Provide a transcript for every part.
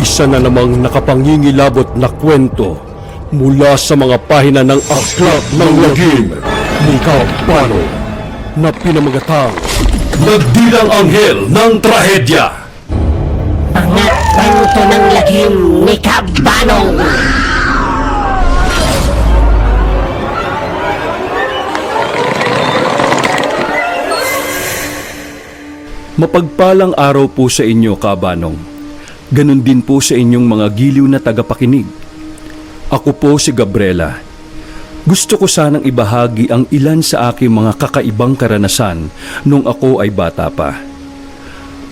Isa na namang nakapangingilabot na kwento mula sa mga pahina ng Aklat ng Lagim ni Kabano na pinamagatang Nagdilang Anghel ng Trahedya. Mga kwento ng lagim ni Kabano. Mapagpalang araw po sa inyo, Kabanong. Ganon din po sa inyong mga giliw na tagapakinig. Ako po si Gabriela. Gusto ko sanang ibahagi ang ilan sa aking mga kakaibang karanasan nung ako ay bata pa.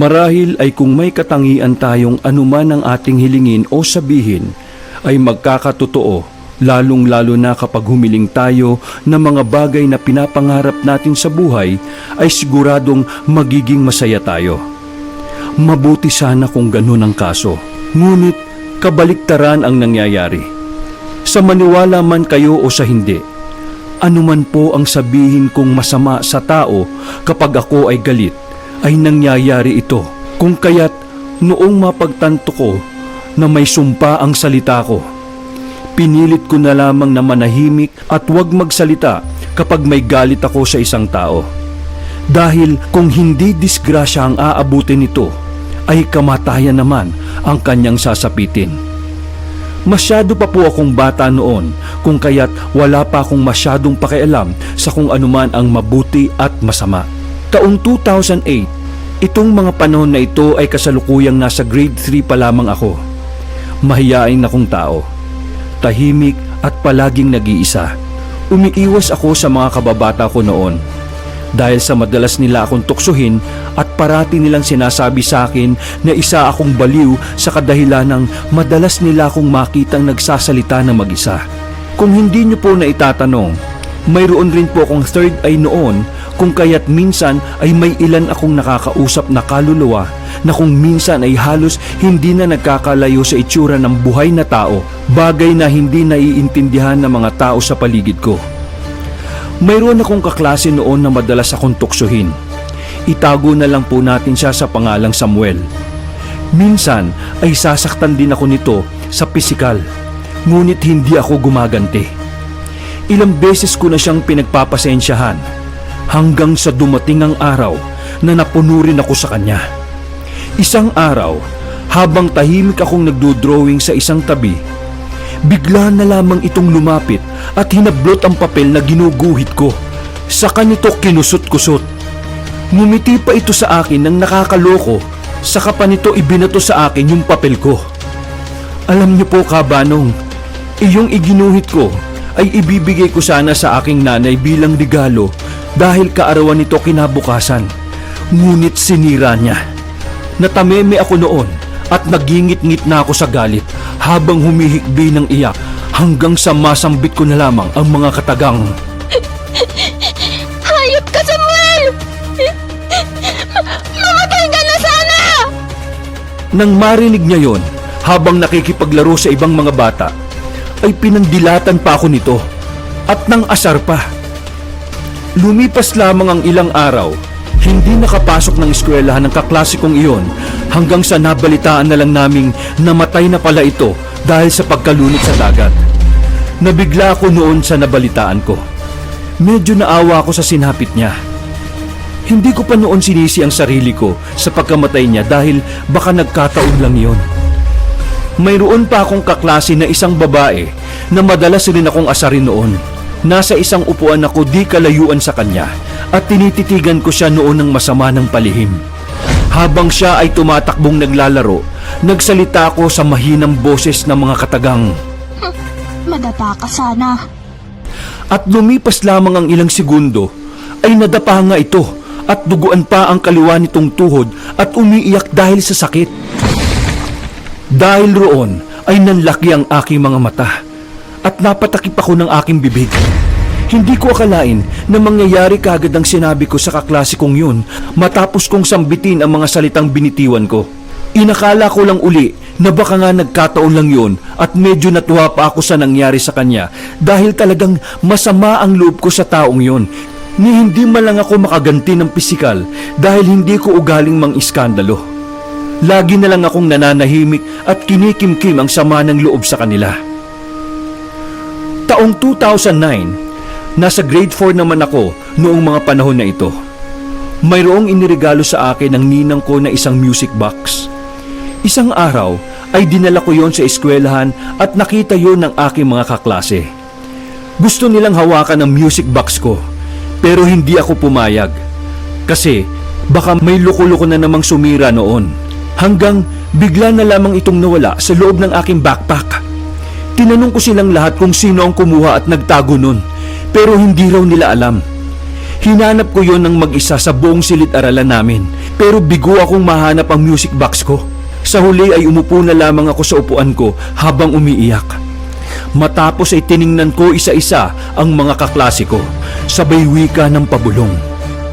Marahil ay kung may katangian tayong anuman ang ating hilingin o sabihin, ay magkakatotoo, lalong-lalo na kapag humiling tayo ng mga bagay na pinapangarap natin sa buhay, ay siguradong magiging masaya tayo. Mabuti sana kung ganun ang kaso, ngunit kabaliktaran ang nangyayari. Sa maniwala man kayo o sa hindi, anuman po ang sabihin kong masama sa tao kapag ako ay galit, ay nangyayari ito. Kung kaya't noong mapagtanto ko na may sumpa ang salita ko, pinilit ko na lamang na manahimik at huwag magsalita kapag may galit ako sa isang tao. Dahil kung hindi disgrasya ang aabutin nito, ay kamatayan naman ang kanyang sasapitin. Masyado pa po akong bata noon, kung kaya't wala pa akong masyadong pakialam sa kung anuman ang mabuti at masama. Taong 2008, itong mga panahon na ito ay kasalukuyang nasa grade 3 pa lamang ako. Mahiyain akong tao, tahimik at palaging nag-iisa. Umiiwas ako sa mga kababata ko noon dahil sa madalas nila akong tuksuhin at parati nilang sinasabi sa akin na isa akong baliw sa kadahilan ng madalas nila akong makitang nagsasalita na mag-isa. Kung hindi niyo po na itatanong, mayroon rin po akong third eye noon, kung kaya't minsan ay may ilan akong nakakausap na kaluluwa na kung minsan ay halos hindi na nagkakalayo sa itsura ng buhay na tao, bagay na hindi naiintindihan ng mga tao sa paligid ko. Mayroon akong kaklase noon na madalas akong tuksuhin. Itago na lang po natin siya sa pangalang Samuel. Minsan ay sasaktan din ako nito sa pisikal, ngunit hindi ako gumaganti. Ilang beses ko na siyang pinagpapasensyahan hanggang sa dumating ang araw na napuno rin ako sa kanya. Isang araw, habang tahimik akong nagdodrawing sa isang tabi, bigla na lamang itong lumapit at hinablot ang papel na ginuguhit ko. Saka nito kinusot-kusot. Ngumiti pa ito sa akin ng nakakaloko, saka pa nito ibinato sa akin yung papel ko. Alam niyo po, Kabanong, iyong iginuhit ko ay ibibigay ko sana sa aking nanay bilang regalo dahil kaarawan nito kinabukasan. Ngunit sinira niya. Natameme ako noon at nagingit-ngit na ako sa galit habang humihikbi ng iyak hanggang sa masambit ko na lamang ang mga katagang. Hayop ka, Samuel! Mamatay ka na sana! Nang marinig niya yon, habang nakikipaglaro sa ibang mga bata, ay pinandilatan pa ako nito at nang asar pa. Lumipas lamang ang ilang araw, hindi nakapasok ng eskwelahan ng kaklase kong iyon hanggang sa nabalitaan na lang naming namatay na pala ito dahil sa pagkalunod sa dagat. Nabigla ako noon sa nabalitaan ko. Medyo naawa ako sa sinapit niya. Hindi ko pa noon sinisi ang sarili ko sa pagkamatay niya dahil baka nagkataon lang yon. Mayroon pa akong kaklase na isang babae na madalas rin akong asarin noon. Nasa isang upuan ako di kalayuan sa kanya at tinititigan ko siya noon ng masama ng palihim. Habang siya ay tumatakbong naglalaro, nagsalita ako sa mahinang boses ng mga katagang. Madapa ka sana. At lumipas lamang ang ilang segundo, ay nadapa nga ito at duguan pa ang kaliwa nitong tuhod at umiiyak dahil sa sakit. Dahil roon ay nanlaki ang aking mga mata at napatakip ako ng aking bibig. Hindi ko akalain na mangyayari kagad ang sinabi ko sa kaklase kong yun matapos kong sambitin ang mga salitang binitiwan ko. Inakala ko lang uli na baka nga nagkataon lang yun at medyo natuwa pa ako sa nangyari sa kanya dahil talagang masama ang loob ko sa taong yun. Ni hindi man lang ako makaganti ng pisikal dahil hindi ko ugaling mang iskandalo. Lagi na lang akong nananahimik at kinikimkim ang sama ng loob sa kanila. Taong 2009, nasa grade 4 naman ako noong mga panahon na ito. Mayroong iniregalo sa akin ng ninang ko na isang music box. Isang araw ay dinala ko yon sa eskwelahan at nakita yon ng aking mga kaklase. Gusto nilang hawakan ang music box ko, pero hindi ako pumayag. Kasi baka may loko-loko na namang sumira noon. Hanggang bigla na lamang itong nawala sa loob ng aking backpack. Tinanong ko silang lahat kung sino ang kumuha at nagtago nun, pero hindi raw nila alam. Hinanap ko yon ng mag-isa sa buong silid-aralan namin, pero bigo akong mahanap ang music box ko. Sa huli ay umupo na lamang ako sa upuan ko habang umiiyak. Matapos ay tiningnan ko isa-isa ang mga kaklase ko, sabay wika ng pabulong.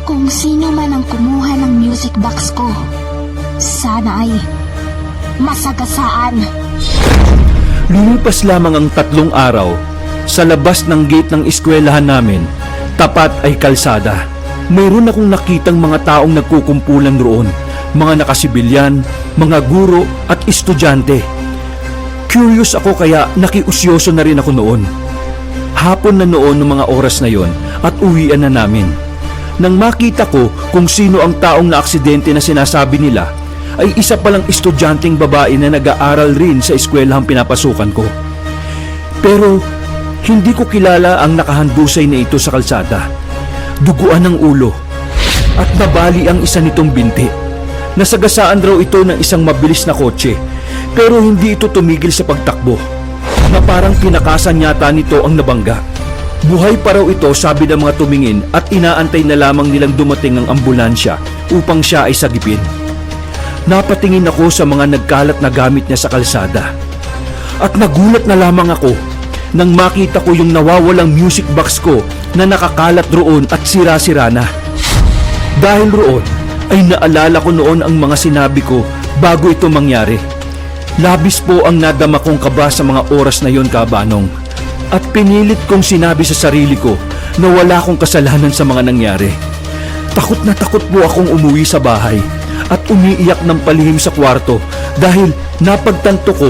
Kung sino man ang kumuha ng music box ko, sana ay masagasaan. Lumipas lamang ang 3 araw. Sa labas ng gate ng eskwelahan namin, tapat ay kalsada. Mayroon akong nakitang mga taong nagkukumpulan roon. Mga nakasibilyan, mga guro at estudyante. Curious ako kaya nakiusyoso na rin ako noon. Hapon na noon ng mga oras na yon at uwian na namin. Nang makita ko kung sino ang taong naaksidente na sinasabi nila, ay isa palang estudyanteng babae na nag-aaral rin sa eskwelahang pinapasukan ko. Pero hindi ko kilala ang nakahandusay na ito sa kalsada. Duguan ang ulo at nabali ang isa nitong binti. Nasagasaan raw ito ng isang mabilis na kotse, pero hindi ito tumigil sa pagtakbo, na parang tinakasan yata nito ang nabangga. Buhay pa raw ito, sabi ng mga tumingin, at inaantay na lamang nilang dumating ang ambulansya upang siya ay sagipin. Napatingin ako sa mga nagkalat na gamit niya sa kalsada. At nagulat na lamang ako nang makita ko yung nawawalang music box ko na nakakalat roon at sira-sira na. Dahil roon, ay naalala ko noon ang mga sinabi ko bago ito mangyari. Labis po ang nadama kong kaba sa mga oras na yon, Kabanong. At pinilit kong sinabi sa sarili ko na wala akong kasalanan sa mga nangyari. Takot na takot po akong umuwi sa bahay at umiiyak ng palihim sa kwarto dahil napagtanto ko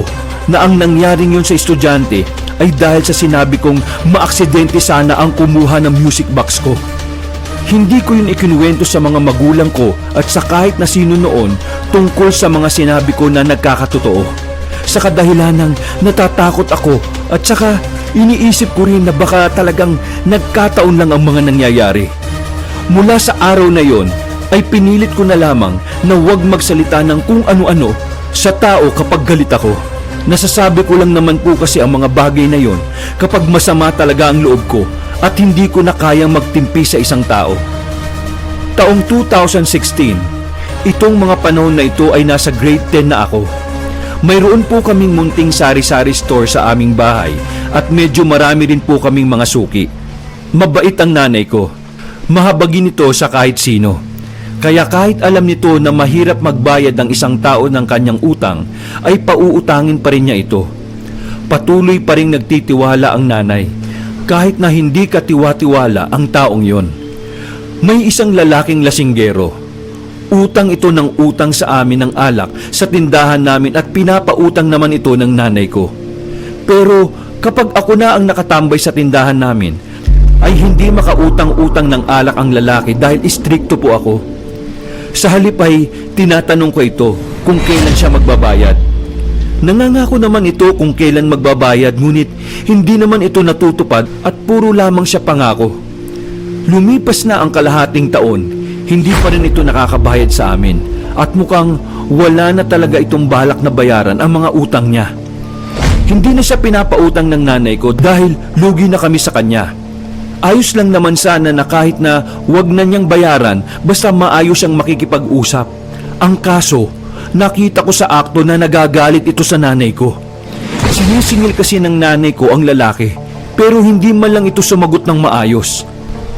na ang nangyaring yun sa estudyante ay dahil sa sinabi kong maaksidente sana ang kumuha ng music box ko. Hindi ko yun ikinuwento sa mga magulang ko at sa kahit na sino noon tungkol sa mga sinabi ko na nagkakatotoo. Sa kadahilanang natatakot ako at saka iniisip ko rin na baka talagang nagkataon lang ang mga nangyayari. Mula sa araw na yon ay pinilit ko na lamang na huwag magsalita ng kung ano-ano sa tao kapag galit ako. Nasasabi ko lang naman po kasi ang mga bagay na yon kapag masama talaga ang loob ko at hindi ko na kayang magtimpi sa isang tao. Taong 2016, itong mga panahon na ito ay nasa grade 10 na ako. Mayroon po kaming munting sari-sari store sa aming bahay at medyo marami rin po kaming mga suki. Mabait ang nanay ko. Mahabagin ito sa kahit sino. Kaya kahit alam nito na mahirap magbayad ng isang tao ng kanyang utang, ay pauutangin pa rin niya ito. Patuloy pa rin nagtitiwala ang nanay, kahit na hindi katiwa-tiwala ang taong yon. May isang lalaking lasinggero. Utang ito ng utang sa amin ng alak sa tindahan namin at pinapautang naman ito ng nanay ko. Pero kapag ako na ang nakatambay sa tindahan namin, ay hindi makautang-utang ng alak ang lalaki dahil istrikto po ako. Sa halip ay tinatanong ko ito kung kailan siya magbabayad. Nangangako naman ito kung kailan magbabayad, ngunit hindi naman ito natutupad at puro lamang siya pangako. Lumipas na ang kalahating taon, hindi pa rin ito nakakabayad sa amin at mukhang wala na talaga itong balak na bayaran ang mga utang niya. Hindi na siya pinapautang ng nanay ko dahil lugi na kami sa kanya. Ayos lang naman sana na kahit na wag na niyang bayaran basta maayos siyang makikipag-usap. Ang kaso, nakita ko sa akto na nagagalit ito sa nanay ko. Sinisingil kasi ng nanay ko ang lalaki, pero hindi man lang ito sumagot ng maayos.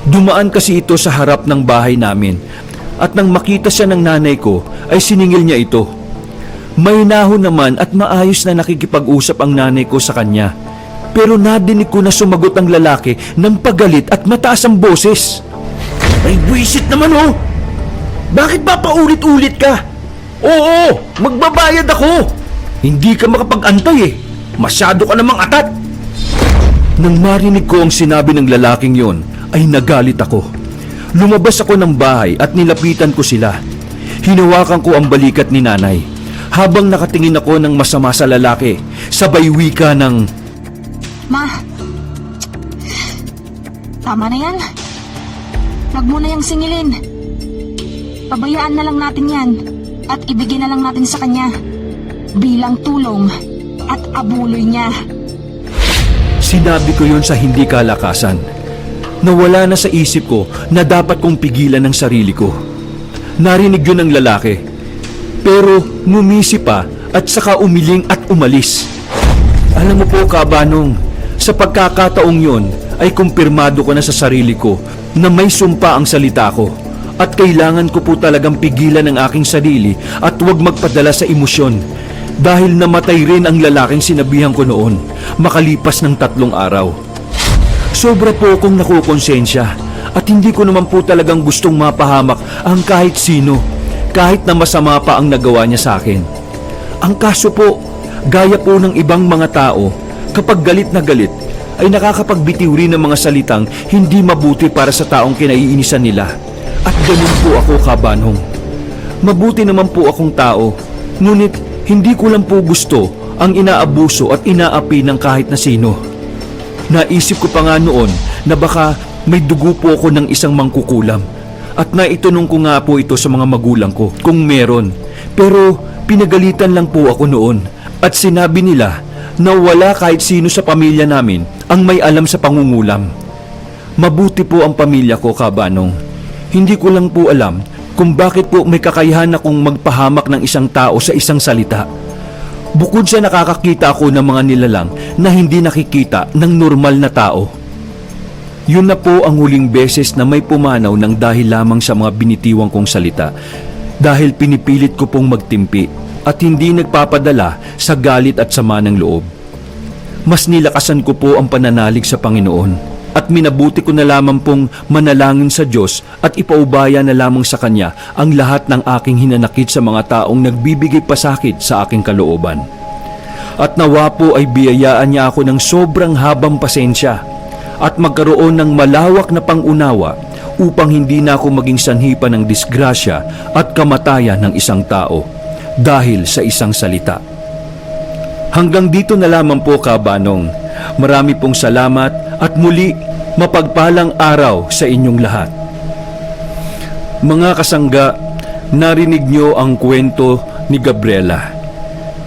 Dumaan kasi ito sa harap ng bahay namin at nang makita siya ng nanay ko ay siningil niya ito. Mahinahon naman at maayos na nakikipag-usap ang nanay ko sa kanya. Pero nadinig ko na sumagot ang lalaki ng pagalit at mataas ang boses. Ay buwisit naman oh! Bakit ba paulit-ulit ka? Oo, magbabayad ako! Hindi ka makapag-antay eh. Masyado ka namang atat. Nang marinig ko ang sinabi ng lalaking yon, ay nagalit ako. Lumabas ako ng bahay at nilapitan ko sila. Hinawakan ko ang balikat ni nanay. Habang nakatingin ako ng masama sa lalaki, sabay wika ng, Ma, tama na yan. Huwag mo na yang singilin. Pabayaan na lang natin yan at ibigay na lang natin sa kanya bilang tulong at abuloy niya. Sinabi ko yon sa hindi kalakasan. Nawala na sa isip ko na dapat kong pigilan ang sarili ko. Narinig yun ng lalaki. Pero ngumisi pa at saka umiling at umalis. Alam mo po, Kabanong, sa pagkakataong yon ay kumpirmado ko na sa sarili ko na may sumpa ang salita ko. At kailangan ko po talagang pigilan ang aking sarili at huwag magpadala sa emosyon. Dahil namatay rin ang lalaking sinabihan ko noon, makalipas ng 3 araw. Sobra po akong nakukonsensya at hindi ko naman po talagang gustong mapahamak ang kahit sino, kahit na masama pa ang nagawa niya sa akin. Ang kaso po, gaya po ng ibang mga tao, kapag galit na galit, ay nakakapagbitiw rin ng mga salitang hindi mabuti para sa taong kinaiinisan nila. At ganun po ako, Kabanong. Mabuti naman po akong tao, ngunit hindi ko lang po gusto ang inaabuso at inaapi ng kahit na sino. Naisip ko pa nga noon na baka may dugo po ako ng isang mangkukulam. At naitanong ko nga po ito sa mga magulang ko kung meron. Pero pinagalitan lang po ako noon. At sinabi nila na wala kahit sino sa pamilya namin ang may alam sa pangungulam. Mabuti po ang pamilya ko, Kabanong. Hindi ko lang po alam kung bakit po may kakayahan akong magpahamak ng isang tao sa isang salita. Bukod sa nakakakita ako ng mga nilalang na hindi nakikita ng normal na tao. Yun na po ang huling beses na may pumanaw ng dahil lamang sa mga binitiwang kong salita. Dahil pinipilit ko pong magtimpi at hindi nagpapadala sa galit at sama ng loob. Mas nilakasan ko po ang pananalig sa Panginoon. At minabuti ko na lamang pong manalangin sa Diyos at ipaubaya na lamang sa Kanya ang lahat ng aking hinanakit sa mga taong nagbibigay pasakit sa aking kalooban. At nawa po ay biyayaan niya ako ng sobrang habang pasensya at magkaroon ng malawak na pangunawa upang hindi na ako maging sanhipa ng disgrasya at kamatayan ng isang tao dahil sa isang salita. Hanggang dito na lamang po, Kabanong. Marami pong salamat at muli mapagpalang araw sa inyong lahat. Mga kasangga, narinig niyo ang kwento ni Gabriela.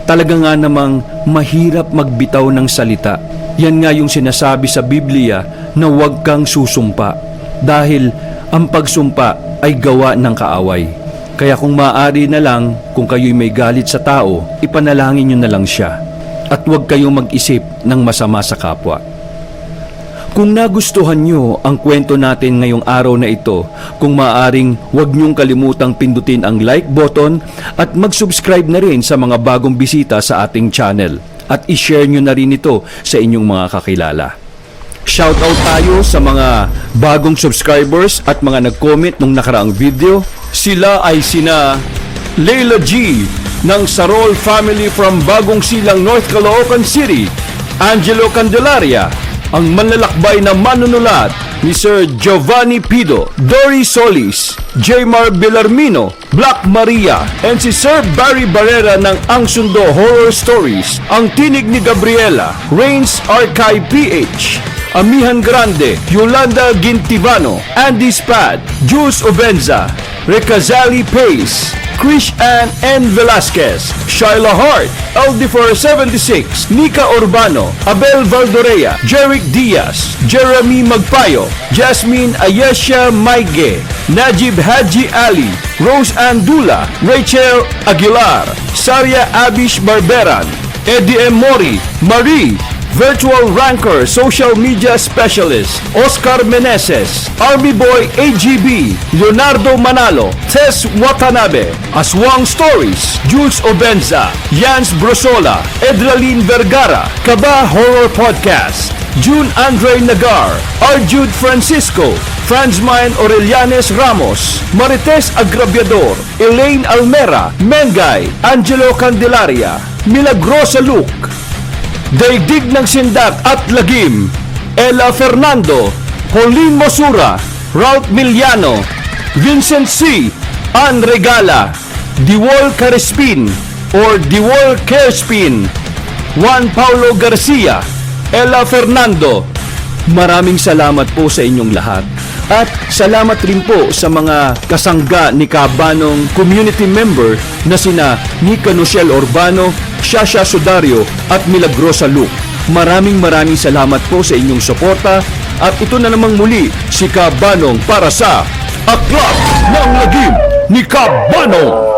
Talaga nga namang mahirap magbitaw ng salita. Yan nga yung sinasabi sa Biblia na huwag kang susumpa dahil ang pagsumpa ay gawa ng kaaway. Kaya kung maaari na lang, kung kayo'y may galit sa tao, ipanalangin niyo na lang siya. At huwag kayong mag-isip ng masama sa kapwa. Kung nagustuhan nyo ang kwento natin ngayong araw na ito, kung maaaring huwag nyong kalimutang pindutin ang like button at mag-subscribe na rin sa mga bagong bisita sa ating channel. At i-share nyo na rin ito sa inyong mga kakilala. Shoutout tayo sa mga bagong subscribers at mga nag-comment nung nakaraang video. Sila ay sina Leila G ng Sarol Family from Bagong Silang, North Caloocan City, Angelo Candelaria, ang manlalakbay na manunulat ni Sir Giovanni Pido, Dory Solis, Jmar Villarmino, Black Maria, and si Sir Barry Barrera ng Ang Sundo Horror Stories, ang tinig ni Gabriela, Reigns Archive PH, Amihan Grande, Yolanda Gintivano, Andy Spad, Jules Obenza, Recazali Pace, Krish Ann N. Velasquez, Shyla Hart, Aldifor 76, Nika Urbano, Abel Valdorea, Jeric Diaz, Jeremy Magpayo, Jasmine Ayesha Maige, Najib Haji Ali, Rose Andula, Rachel Aguilar, Saria Abish Barberan, Eddie M. Mori, Marie, Virtual Ranker Social Media Specialist, Oscar Meneses, Army Boy AGB, Leonardo Manalo, Tess Watanabe, Aswang Stories, Jules Obenza, Jans Brosola, Edralyn Vergara, Kaba Horror Podcast, June Andre Nagar, Arjude Francisco, Franzmine Orelianes Ramos, Marites Agraviador, Elaine Almera, Mengay, Angelo Candelaria, Milagrosa Luke, Daigdig ng Sindak at Lagim, Ella Fernando, Pauline Mosura, Ralph Miliano, Vincent C., Ann Regala, Diwal Carespin or Diwal Carespin, Juan Paulo Garcia, Ella Fernando. Maraming salamat po sa inyong lahat. At salamat rin po sa mga kasangga ni Kabanong community member na sina Nika Nochelle Urbano, Shasha Sudario at Milagrosa Luke. Maraming salamat po sa inyong suporta at ito na namang muli si Kabanong para sa Aklat ng Lagim ni Kabanong.